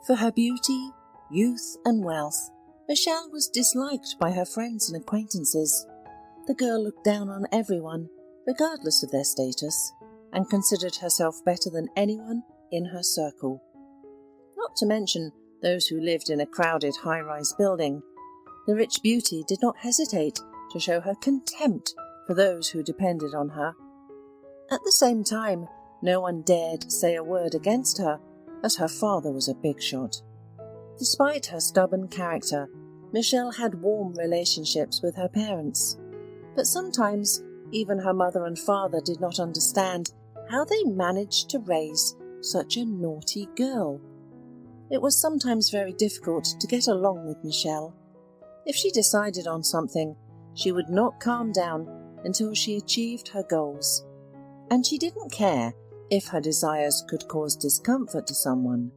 For her beauty, youth and wealth, Michelle was disliked by her friends and acquaintances. The girl looked down on everyone, regardless of their status, and considered herself better than anyone in her circle. Not to mention those who lived in a crowded high-rise building. The rich beauty did not hesitate to show her contempt for those who depended on her. At the same time, no one dared say a word against her, as her father was a big shot. Despite her stubborn character, Michelle had warm relationships with her parents. But sometimes, even her mother and father did not understand how they managed to raise such a naughty girl. It was sometimes very difficult to get along with Michelle. If she decided on something, she would not calm down until she achieved her goals. And she didn't care if her desires could cause discomfort to someone.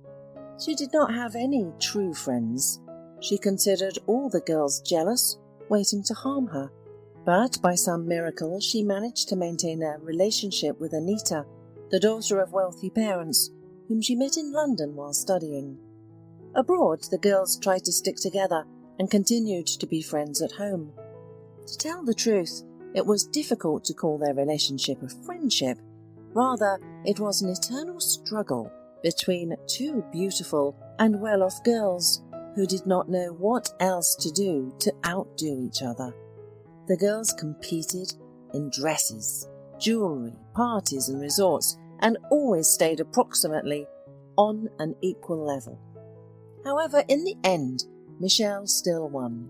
She did not have any true friends. She considered all the girls jealous, waiting to harm her. But by some miracle, she managed to maintain a relationship with Anita, the daughter of wealthy parents, whom she met in London while studying. Abroad, the girls tried to stick together and continued to be friends at home. To tell the truth, it was difficult to call their relationship a friendship. Rather, it was an eternal struggle between two beautiful and well-off girls who did not know what else to do to outdo each other. The girls competed in dresses, jewellery, parties and resorts, and always stayed approximately on an equal level. However, in the end, Michelle still won.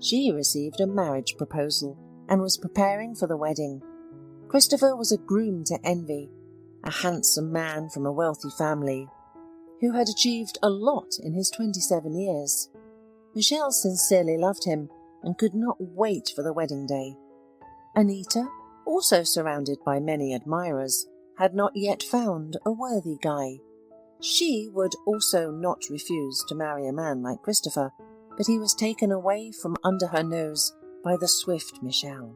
She received a marriage proposal and was preparing for the wedding. Christopher was a groom to envy, a handsome man from a wealthy family, who had achieved a lot in his 27 years. Michelle sincerely loved him and could not wait for the wedding day. Anita, also surrounded by many admirers, had not yet found a worthy guy. She would also not refuse to marry a man like Christopher, but he was taken away from under her nose by the swift Michelle.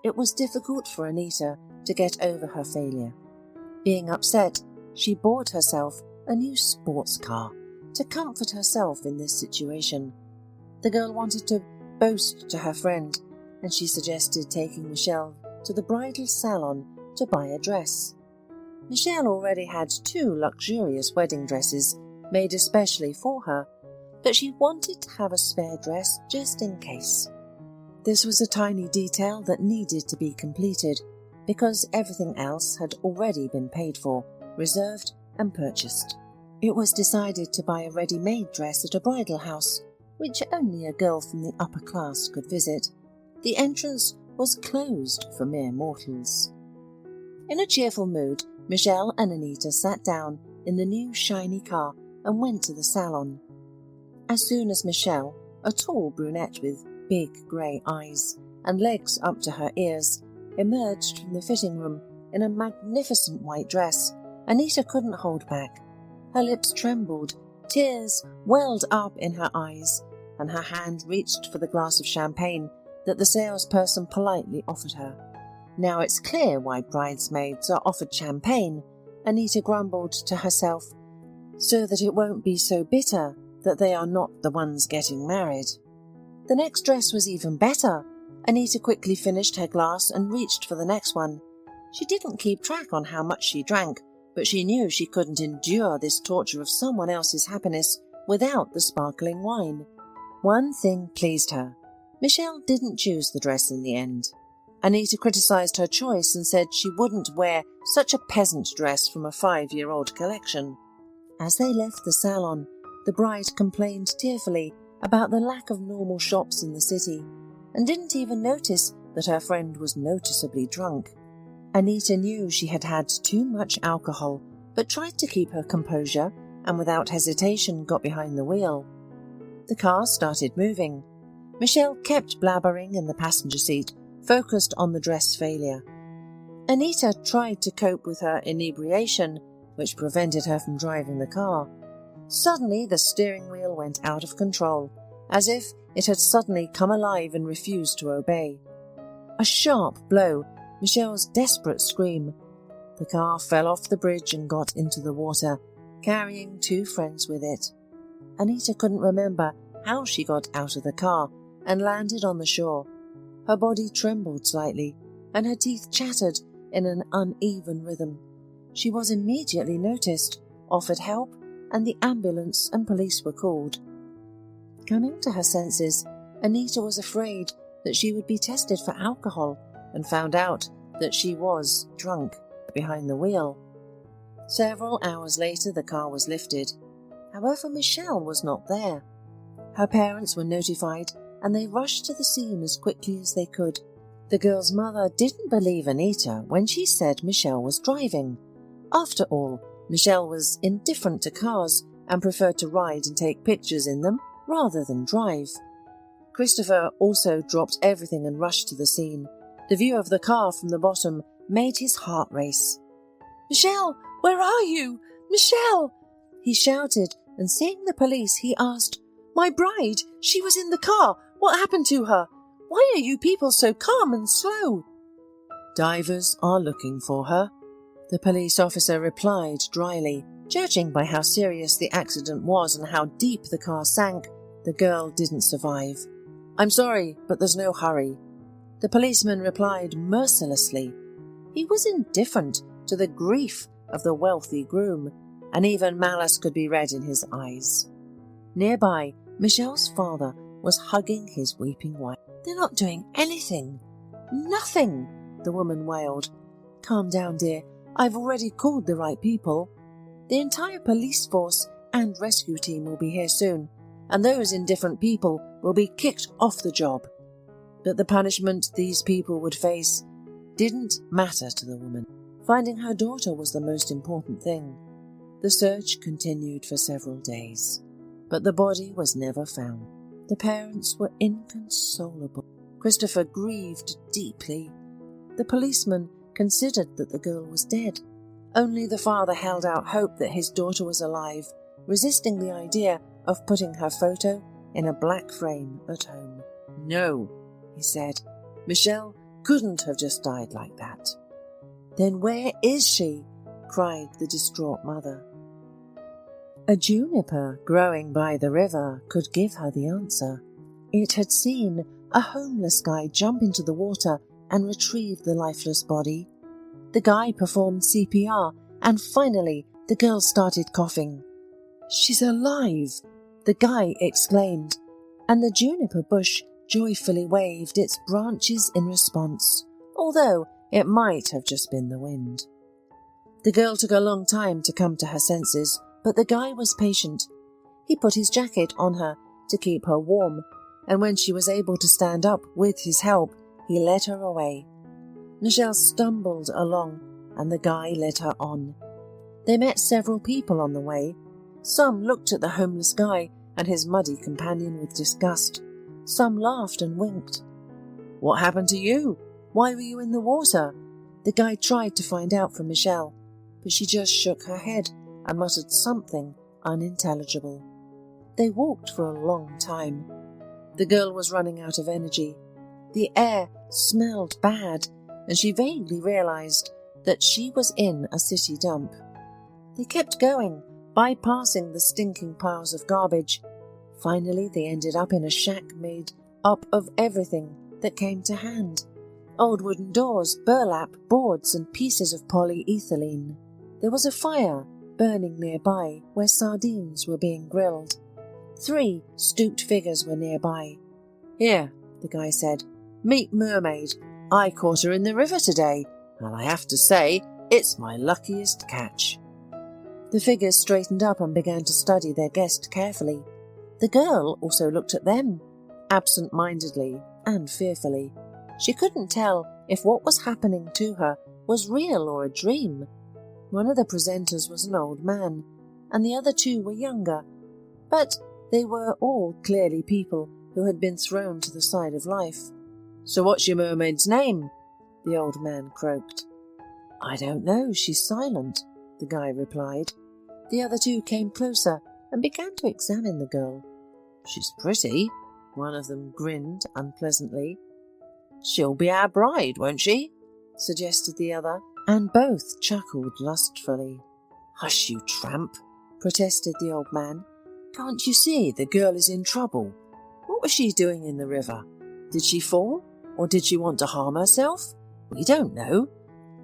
It was difficult for Anita to get over her failure. Being upset, she bought herself a new sports car to comfort herself in this situation. The girl wanted to boast to her friend, and she suggested taking Michelle to the bridal salon to buy a dress. Michelle already had 2 luxurious wedding dresses made especially for her, but she wanted to have a spare dress just in case. This was a tiny detail that needed to be completed because everything else had already been paid for, reserved and purchased. It was decided to buy a ready-made dress at a bridal house, which only a girl from the upper class could visit. The entrance was closed for mere mortals. In a cheerful mood, Michelle and Anita sat down in the new shiny car and went to the salon. As soon as Michelle, a tall brunette with big grey eyes and legs up to her ears, emerged from the fitting room in a magnificent white dress, Anita couldn't hold back. Her lips trembled, tears welled up in her eyes, and her hand reached for the glass of champagne that the salesperson politely offered her. Now it's clear why bridesmaids are offered champagne, Anita grumbled to herself, so that it won't be so bitter that they are not the ones getting married. The next dress was even better. Anita quickly finished her glass and reached for the next one. She didn't keep track on how much she drank, but she knew she couldn't endure this torture of someone else's happiness without the sparkling wine. One thing pleased her. Michelle didn't choose the dress in the end. Anita criticised her choice and said she wouldn't wear such a peasant dress from a 5-year-old collection. As they left the salon, the bride complained tearfully about the lack of normal shops in the city, and didn't even notice that her friend was noticeably drunk. Anita knew she had had too much alcohol, but tried to keep her composure and without hesitation got behind the wheel. The car started moving. Michelle kept blabbering in the passenger seat, focused on the dress failure. Anita tried to cope with her inebriation, which prevented her from driving the car. Suddenly, the steering wheel went out of control, as if it had suddenly come alive and refused to obey. A sharp blow, Michelle's desperate scream. The car fell off the bridge and got into the water, carrying 2 friends with it. Anita couldn't remember how she got out of the car and landed on the shore. Her body trembled slightly, and her teeth chattered in an uneven rhythm. She was immediately noticed, offered help, and the ambulance and police were called. Coming to her senses, Anita was afraid that she would be tested for alcohol and found out that she was drunk behind the wheel. Several hours later, the car was lifted. However, Michelle was not there. Her parents were notified and they rushed to the scene as quickly as they could. The girl's mother didn't believe Anita when she said Michelle was driving. After all, Michelle was indifferent to cars and preferred to ride and take pictures in them rather than drive. Christopher also dropped everything and rushed to the scene. The view of the car from the bottom made his heart race. "Michelle, where are you? Michelle!" he shouted, and seeing the police, he asked, "My bride, she was in the car. What happened to her? Why are you people so calm and slow?" "Divers are looking for her," the police officer replied dryly. Judging by how serious the accident was and how deep the car sank, the girl didn't survive. "I'm sorry, but there's no hurry," the policeman replied mercilessly. He was indifferent to the grief of the wealthy groom, and even malice could be read in his eyes. Nearby, Michelle's father was hugging his weeping wife. "They're not doing anything. Nothing," the woman wailed. "Calm down, dear. I've already called the right people. The entire police force and rescue team will be here soon, and those indifferent people will be kicked off the job." But the punishment these people would face didn't matter to the woman. Finding her daughter was the most important thing. The search continued for several days, but the body was never found. The parents were inconsolable. Christopher grieved deeply. The policeman considered that the girl was dead. Only the father held out hope that his daughter was alive, resisting the idea of putting her photo in a black frame at home. "No," he said, "Michelle couldn't have just died like that." "Then where is she?" cried the distraught mother. A juniper growing by the river could give her the answer. It had seen a homeless guy jump into the water and retrieve the lifeless body. The guy performed CPR, and finally the girl started coughing. "She's alive!" the guy exclaimed, and the juniper bush joyfully waved its branches in response, although it might have just been the wind. The girl took a long time to come to her senses, but the guy was patient. He put his jacket on her to keep her warm, and when she was able to stand up with his help, he led her away. Michelle stumbled along, and the guy led her on. They met several people on the way. Some looked at the homeless guy and his muddy companion with disgust. Some laughed and winked. "What happened to you? Why were you in the water?" The guy tried to find out from Michelle, but she just shook her head and muttered something unintelligible. They walked for a long time. The girl was running out of energy. The air smelled bad, and she vaguely realized that she was in a city dump. They kept going, bypassing the stinking piles of garbage. Finally, they ended up in a shack made up of everything that came to hand. Old wooden doors, burlap, boards, and pieces of polyethylene. There was a fire burning nearby where sardines were being grilled. 3 stooped figures were nearby. "Here," the guy said, "meet Mermaid. I caught her in the river today, and I have to say, it's my luckiest catch." The figures straightened up and began to study their guest carefully. The girl also looked at them, absent-mindedly and fearfully. She couldn't tell if what was happening to her was real or a dream. One of the presenters was an old man, and the other 2 were younger, but they were all clearly people who had been thrown to the side of life. "So what's your mermaid's name?" the old man croaked. "I don't know, she's silent," the guy replied. The other 2 came closer and began to examine the girl. "She's pretty," one of them grinned unpleasantly. "She'll be our bride, won't she?" suggested the other, and both chuckled lustfully. "Hush, you tramp," protested the old man. Can't you see the girl is in trouble? What was she doing in the river? Did she fall? Or did she want to harm herself? We don't know.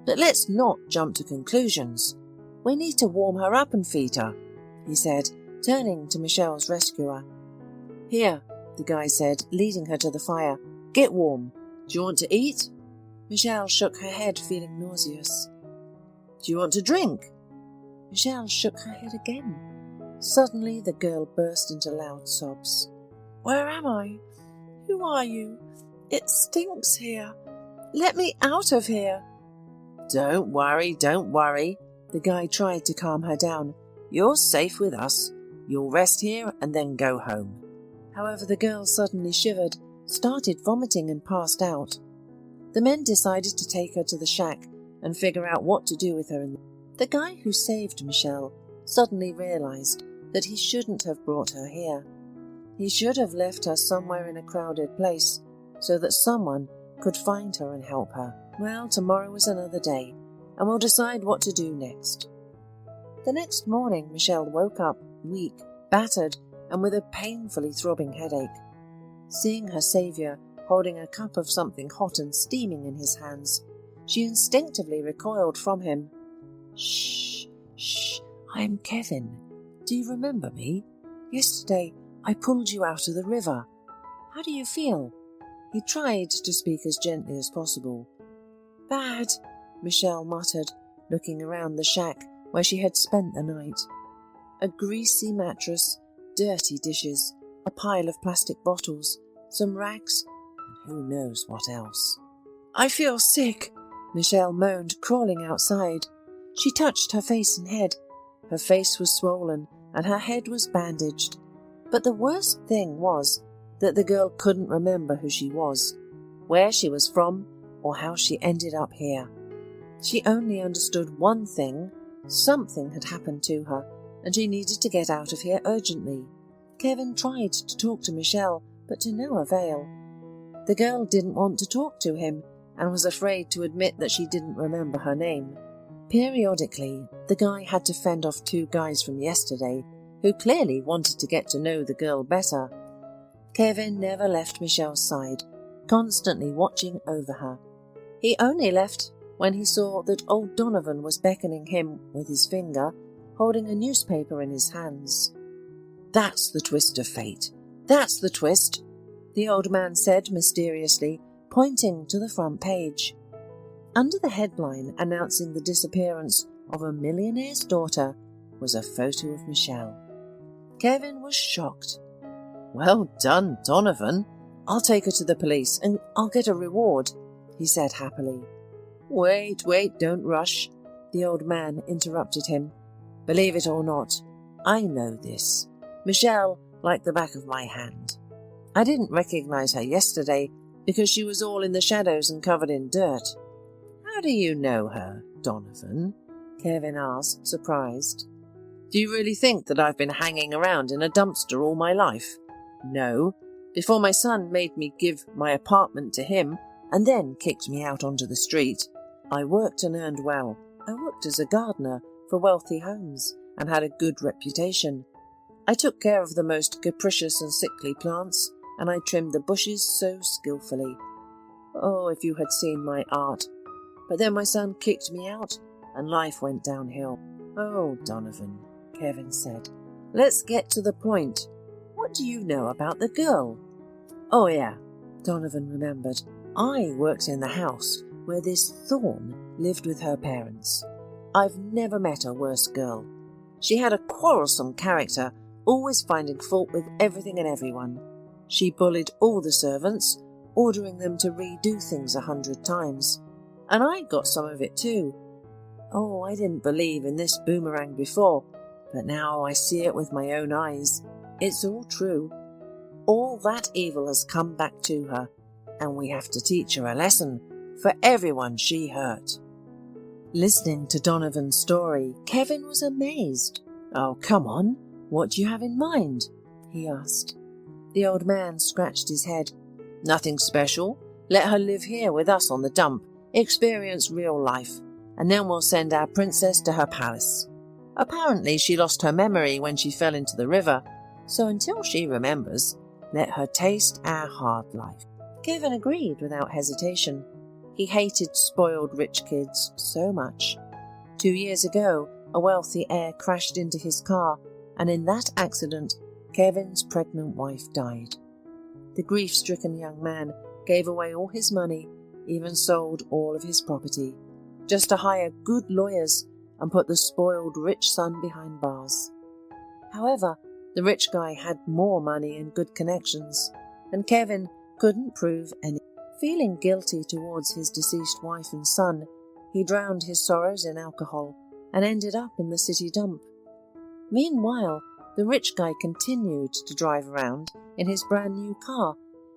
But let's not jump to conclusions. We need to warm her up and feed her," he said, turning to Michelle's rescuer. "Here," the guy said, leading her to the fire. "Get warm. Do you want to eat?" Michelle shook her head, feeling nauseous. "Do you want to drink?" Michelle shook her head again. Suddenly the girl burst into loud sobs. "Where am I? Who are you? It stinks here. Let me out of here." Don't worry. The guy tried to calm her down. "You're safe with us. You'll rest here and then go home." However, the girl suddenly shivered, started vomiting and passed out. The men decided to take her to the shack and figure out what to do with her. The guy who saved Michelle suddenly realized that he shouldn't have brought her here. He should have left her somewhere in a crowded place so that someone could find her and help her. Well, tomorrow is another day, and we'll decide what to do next. The next morning, Michelle woke up, weak, battered, and with a painfully throbbing headache. Seeing her saviour holding a cup of something hot and steaming in his hands, she instinctively recoiled from him. Shh, I am Kevin. Do you remember me? Yesterday I pulled you out of the river. How do you feel?" He tried to speak as gently as possible. "Bad," Michelle muttered, looking around the shack where she had spent the night. A greasy mattress, dirty dishes, a pile of plastic bottles, some rags, and who knows what else. "I feel sick," Michelle moaned, crawling outside. She touched her face and head. Her face was swollen and her head was bandaged. But the worst thing was that the girl couldn't remember who she was, where she was from, or how she ended up here. She only understood one thing: something had happened to her, and she needed to get out of here urgently. Kevin tried to talk to Michelle, but to no avail. The girl didn't want to talk to him, and was afraid to admit that she didn't remember her name. Periodically, the guy had to fend off 2 guys from yesterday, who clearly wanted to get to know the girl better. Kevin never left Michelle's side, constantly watching over her. He only left when he saw that old Donovan was beckoning him with his finger, holding a newspaper in his hands. "That's the twist of fate. That's the twist," the old man said mysteriously, pointing to the front page. Under the headline announcing the disappearance of a millionaire's daughter was a photo of Michelle. Kevin was shocked. "Well done, Donovan. I'll take her to the police and I'll get a reward," he said happily. Wait, don't rush," the old man interrupted him. "Believe it or not, I know this. Michelle like the back of my hand. I didn't recognize her yesterday because she was all in the shadows and covered in dirt." "How do you know her, Donovan?" Kevin asked, surprised. "Do you really think that I've been hanging around in a dumpster all my life? No. Before my son made me give my apartment to him and then kicked me out onto the street, I worked and earned well. I worked as a gardener for wealthy homes and had a good reputation. I took care of the most capricious and sickly plants, and I trimmed the bushes so skillfully. Oh, if you had seen my art. But then my son kicked me out, and life went downhill." "Oh, Donovan," Kevin said, "let's get to the point. What do you know about the girl?" "Oh yeah," Donovan remembered. "I worked in the house where this Thorne lived with her parents. I've never met a worse girl. She had a quarrelsome character, always finding fault with everything and everyone. She bullied all the servants, ordering them to redo things 100 times. And I got some of it too. Oh, I didn't believe in this boomerang before, but now I see it with my own eyes. It's all true. All that evil has come back to her, and we have to teach her a lesson for everyone she hurt." Listening to Donovan's story, Kevin was amazed. "Oh, come on. What do you have in mind?" he asked. The old man scratched his head. "Nothing special. Let her live here with us on the dump, experience real life, and then we'll send our princess to her palace. Apparently she lost her memory when she fell into the river, So until she remembers, let her taste our hard life. Kevin agreed without hesitation. He hated spoiled rich kids so much. 2 years ago, a wealthy heir crashed into his car, and in that accident, Kevin's pregnant wife died. The grief-stricken young man gave away all his money, even sold all of his property, just to hire good lawyers and put the spoiled rich son behind bars. However, the rich guy had more money and good connections, and Kevin couldn't prove anything. Feeling guilty towards his deceased wife and son, he drowned his sorrows in alcohol and ended up in the city dump. Meanwhile, the rich guy continued to drive around in his brand new car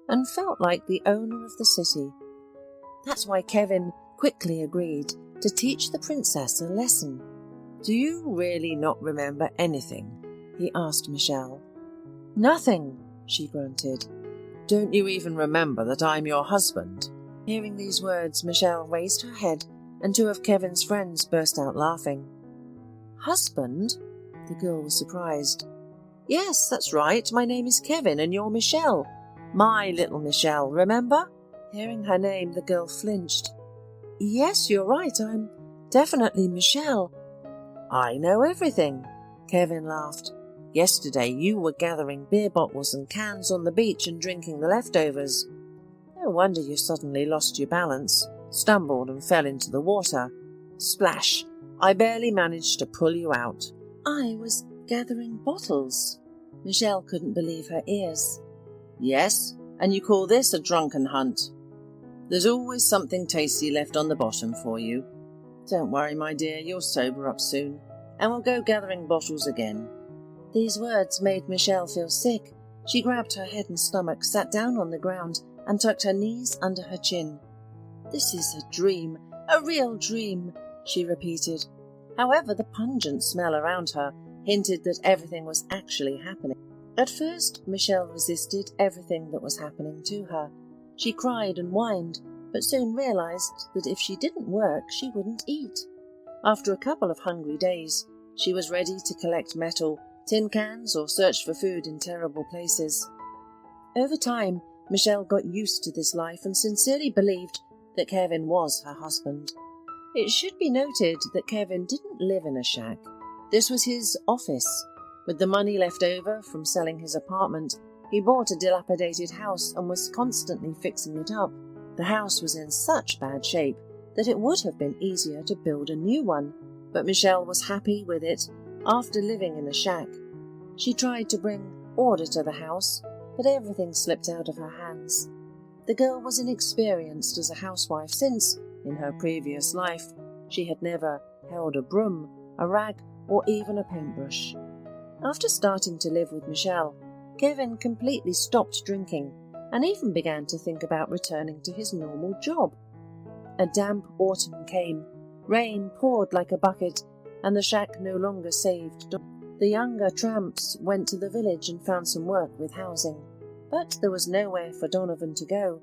and felt like the owner of the city. That's why Kevin quickly agreed to teach the princess a lesson. "Do you really not remember anything?" he asked Michelle. "Nothing," she grunted. "Don't you even remember that I'm your husband?" Hearing these words, Michelle raised her head, and 2 of Kevin's friends burst out laughing. "Husband?" The girl was surprised. "Yes, that's right. My name is Kevin, and you're Michelle. My little Michelle, remember?" Hearing her name, the girl flinched. "Yes, you're right. I'm definitely Michelle." "I know everything," Kevin laughed. "Yesterday you were gathering beer bottles and cans on the beach and drinking the leftovers. No wonder you suddenly lost your balance, stumbled and fell into the water. Splash! I barely managed to pull you out." "I was gathering bottles." Michelle couldn't believe her ears. "Yes, and you call this a drunken hunt? There's always something tasty left on the bottom for you. Don't worry, my dear, you'll sober up soon, and we'll go gathering bottles again." These words made Michelle feel sick. She grabbed her head and stomach, sat down on the ground, and tucked her knees under her chin. "This is a dream, a real dream," she repeated. However, the pungent smell around her hinted that everything was actually happening. At first, Michelle resisted everything that was happening to her. She cried and whined, but soon realized that if she didn't work, she wouldn't eat. After a couple of hungry days, she was ready to collect metal, tin cans, or search for food in terrible places. Over time, Michelle got used to this life and sincerely believed that Kevin was her husband. It should be noted that Kevin didn't live in a shack. This was his office. With the money left over from selling his apartment, he bought a dilapidated house and was constantly fixing it up. The house was in such bad shape that it would have been easier to build a new one, but Michelle was happy with it after living in a shack. She tried to bring order to the house, but everything slipped out of her hands. The girl was inexperienced as a housewife since, in her previous life, she had never held a broom, a rag, or even a paintbrush. After starting to live with Michelle, Kevin completely stopped drinking and even began to think about returning to his normal job. A damp autumn came, rain poured like a bucket, and the shack no longer saved. The younger tramps went to the village and found some work with housing, but there was nowhere for Donovan to go.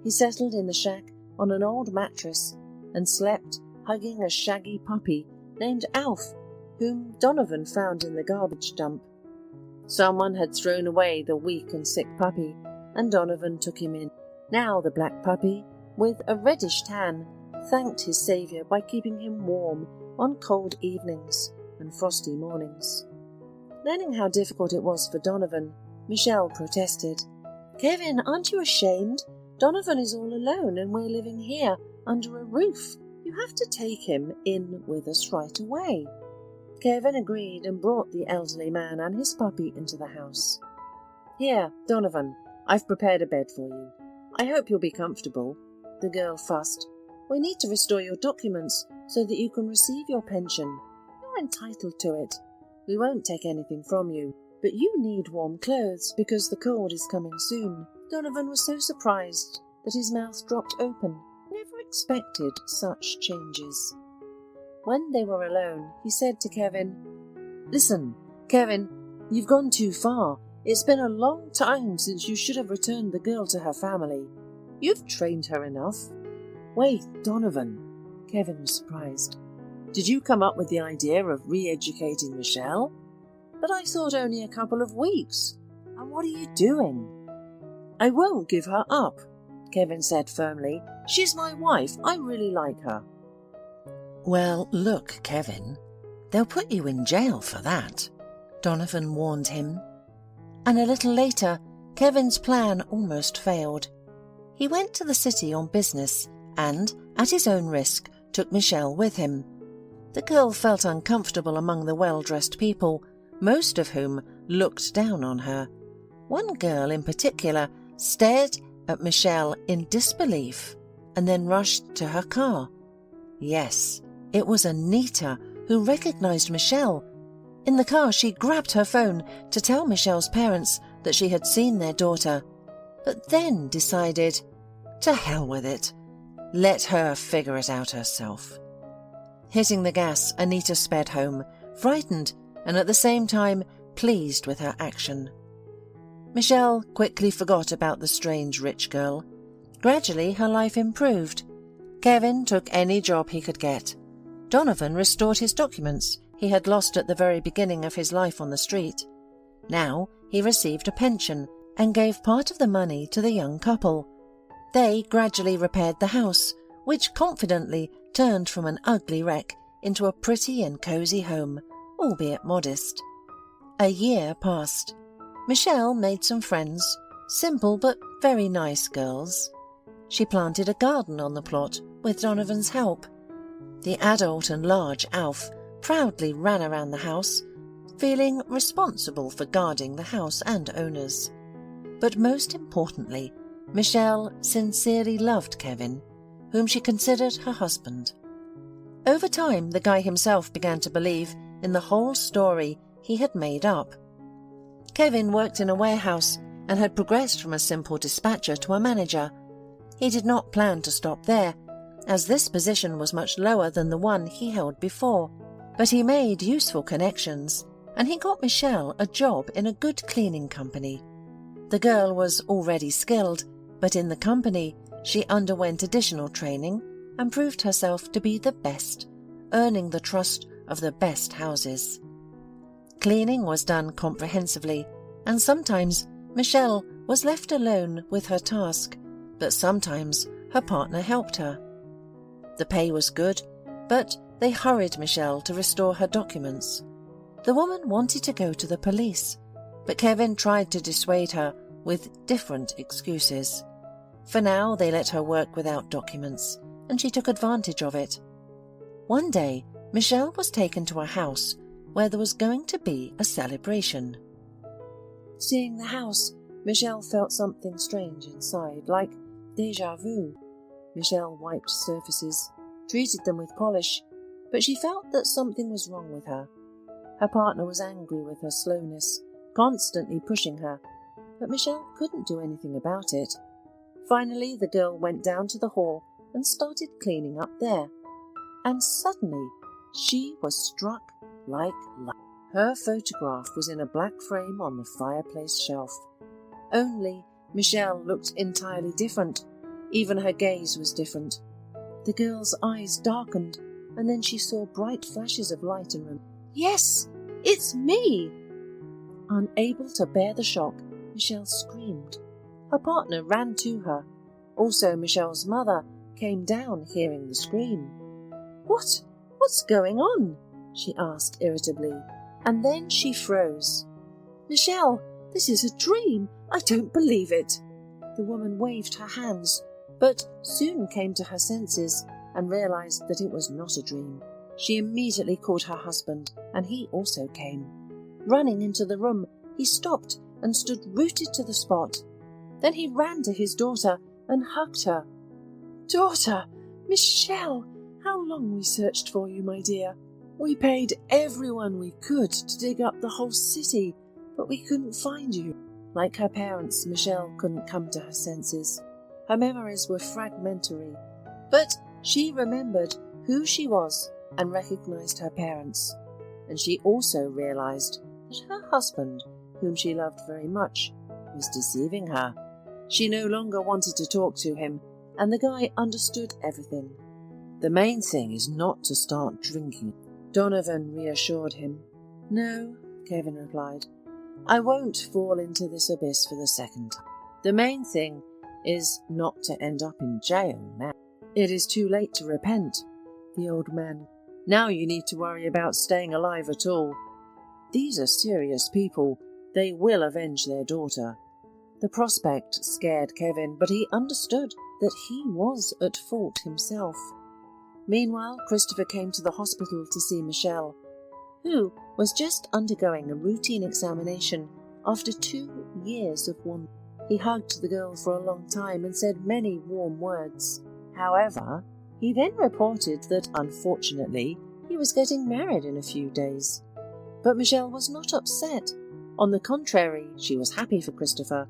He settled in the shack on an old mattress and slept hugging a shaggy puppy named Alf, whom Donovan found in the garbage dump. Someone had thrown away the weak and sick puppy, and Donovan took him in. Now the black puppy, with a reddish tan, thanked his saviour by keeping him warm on cold evenings and frosty mornings. Learning how difficult it was for Donovan, Michelle protested. "Kevin, aren't you ashamed? Donovan is all alone and we're living here under a roof. You have to take him in with us right away." Kevin agreed and brought the elderly man and his puppy into the house. "Here, Donovan, I've prepared a bed for you. I hope you'll be comfortable," the girl fussed. "We need to restore your documents so that you can receive your pension. You're entitled to it. We won't take anything from you, but you need warm clothes because the cold is coming soon." Donovan was so surprised that his mouth dropped open. He never expected such changes. When they were alone, he said to Kevin, "Listen, Kevin, you've gone too far. It's been a long time since you should have returned the girl to her family. You've trained her enough." "Wait, Donovan," Kevin was surprised. "Did you come up with the idea of re-educating Michelle?" But I thought only a couple of weeks. And what are you doing? I won't give her up, Kevin said firmly. She's my wife. I really like her. Well, look, Kevin, they'll put you in jail for that, Donovan warned him. And a little later, Kevin's plan almost failed. He went to the city on business and, at his own risk, took Michelle with him. The girl felt uncomfortable among the well-dressed people, most of whom looked down on her. One girl in particular stared at Michelle in disbelief and then rushed to her car. Yes, it was Anita who recognized Michelle. In the car, she grabbed her phone to tell Michelle's parents that she had seen their daughter, but then decided, to hell with it. Let her figure it out herself. Hitting the gas, Anita sped home, frightened and at the same time pleased with her action. Michelle quickly forgot about the strange rich girl. Gradually, her life improved. Kevin took any job he could get. Donovan restored his documents he had lost at the very beginning of his life on the street. Now he received a pension and gave part of the money to the young couple. They gradually repaired the house, which confidently turned from an ugly wreck into a pretty and cosy home, albeit modest. A year passed. Michelle made some friends, simple but very nice girls. She planted a garden on the plot with Donovan's help. The adult and large Alf proudly ran around the house, feeling responsible for guarding the house and owners. But most importantly, Michelle sincerely loved Kevin, whom she considered her husband. Over time, the guy himself began to believe in the whole story he had made up. Kevin worked in a warehouse and had progressed from a simple dispatcher to a manager. He did not plan to stop there, as this position was much lower than the one he held before, but he made useful connections, and he got Michelle a job in a good cleaning company. The girl was already skilled, but in the company she underwent additional training and proved herself to be the best, earning the trust of the best houses. Cleaning was done comprehensively, and sometimes Michelle was left alone with her task, but sometimes her partner helped her. The pay was good, but they hurried Michelle to restore her documents. The woman wanted to go to the police, but Kevin tried to dissuade her with different excuses. For now, they let her work without documents, and she took advantage of it. One day, Michelle was taken to a house where there was going to be a celebration. Seeing the house, Michelle felt something strange inside, like déjà vu. Michelle wiped surfaces, treated them with polish, but she felt that something was wrong with her. Her partner was angry with her slowness, constantly pushing her, but Michelle couldn't do anything about it. Finally, the girl went down to the hall and started cleaning up there. And suddenly, she was struck like lightning. Her photograph was in a black frame on the fireplace shelf. Only Michelle looked entirely different. Even her gaze was different. The girl's eyes darkened, and then she saw bright flashes of light and room. Yes, it's me! Unable to bear the shock, Michelle screamed. Her partner ran to her. Also, Michelle's mother came down hearing the scream. What's going on? She asked irritably, and then she froze. Michelle, this is a dream. I don't believe it. The woman waved her hands, but soon came to her senses and realized that it was not a dream. She immediately called her husband, and he also came. Running into the room, he stopped and stood rooted to the spot. Then he ran to his daughter and hugged her. Daughter, Michelle, how long we searched for you, my dear. We paid everyone we could to dig up the whole city, but we couldn't find you. Like her parents, Michelle couldn't come to her senses. Her memories were fragmentary, but she remembered who she was and recognized her parents. And she also realized that her husband, whom she loved very much, was deceiving her. She no longer wanted to talk to him, and the guy understood everything. The main thing is not to start drinking, Donovan reassured him. No, Kevin replied. I won't fall into this abyss for the second time. The main thing is not to end up in jail now. It is too late to repent, the old man. Now you need to worry about staying alive at all. These are serious people. They will avenge their daughter. The prospect scared Kevin, but he understood that he was at fault himself. Meanwhile, Christopher came to the hospital to see Michelle, who was just undergoing a routine examination after 2 years of wandering. He hugged the girl for a long time and said many warm words. However, he then reported that, unfortunately, he was getting married in a few days. But Michelle was not upset. On the contrary, she was happy for Christopher.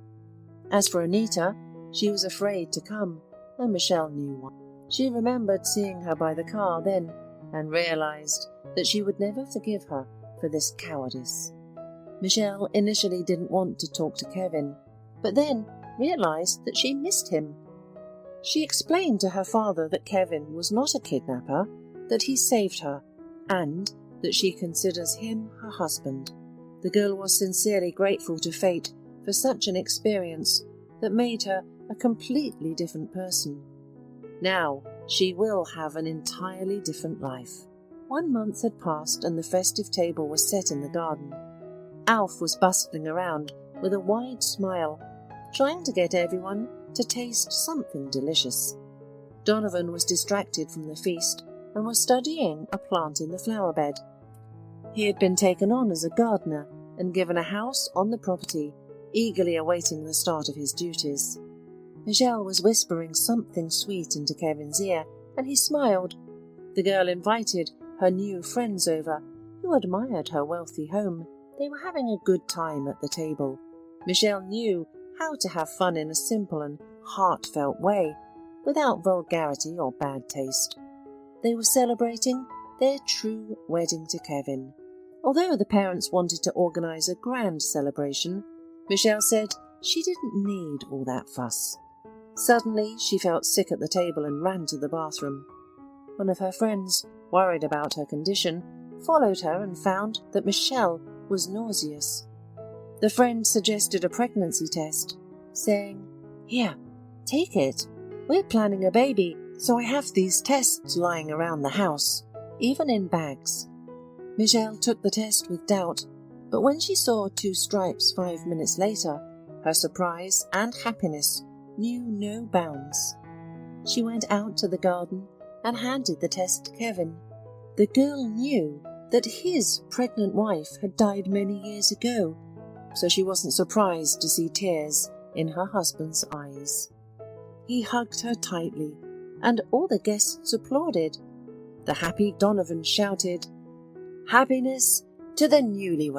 As for Anita, she was afraid to come, and Michelle knew why. She remembered seeing her by the car then, and realized that she would never forgive her for this cowardice. Michelle initially didn't want to talk to Kevin, but then realized that she missed him. She explained to her father that Kevin was not a kidnapper, that he saved her, and that she considers him her husband. The girl was sincerely grateful to fate for such an experience that made her a completely different person. Now she will have an entirely different life. 1 month had passed and the festive table was set in the garden. Alf was bustling around with a wide smile, trying to get everyone to taste something delicious. Donovan was distracted from the feast and was studying a plant in the flower bed. He had been taken on as a gardener and given a house on the property, eagerly awaiting the start of his duties. Michelle was whispering something sweet into Kevin's ear, and he smiled. The girl invited her new friends over, who admired her wealthy home. They were having a good time at the table. Michelle knew how to have fun in a simple and heartfelt way, without vulgarity or bad taste. They were celebrating their true wedding to Kevin. Although the parents wanted to organize a grand celebration, Michelle said she didn't need all that fuss. Suddenly, she felt sick at the table and ran to the bathroom. One of her friends, worried about her condition, followed her and found that Michelle was nauseous. The friend suggested a pregnancy test, saying, "Here, take it. We're planning a baby, so I have these tests lying around the house, even in bags." Michelle took the test with doubt, but when she saw 2 stripes 5 minutes later, her surprise and happiness knew no bounds. She went out to the garden and handed the test to Kevin. The girl knew that his pregnant wife had died many years ago, so she wasn't surprised to see tears in her husband's eyes. He hugged her tightly, and all the guests applauded. The happy Donovan shouted, "Happiness to the newlyweds!"